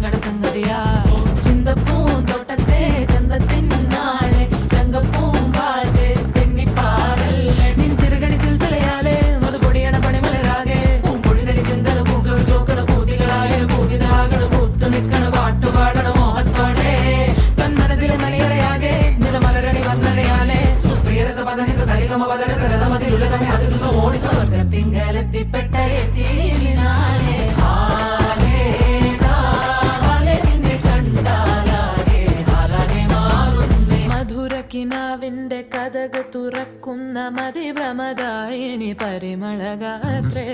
സങ്കട സംഗതിയാ ചിന്തപ്പൂന്തോട്ടത്തെ ചന്തത്തിന്നാളെ ശങ്കപ്പൂമ്പാറ്റെ തെന്നിപ്പാറല്ലേ നിൻ ചെറുകടി സിൽസിലയാലെ മധുപൊടിയണ പണിമലരാകെ പൂമ്പൊടിതരി ചിന്തല പൂക്കൾ ചോക്കണ പൂതികളായ പൂവിതാകണ പൂത്തു നിൽക്കണ പാട്ടുപാടണ മോഹത്തോടെ തന്മനത്തിലെ മണിയറയാകെ നിറമലരണി വന്നതയാലെ സുപ്രിയരസ പദനിസ സരിഗമ പദന സരതമതിലുലകമേ അതിർന്നു ഓടി സ്വർഗത്തിങ്കലെത്തിപ്പെട്ട എത്തിനാളെ കിനാവിന്റെ കഥക് തുറക്കുന്ന മതിഭ്രമദായിനി പരിമളഗാത്രേ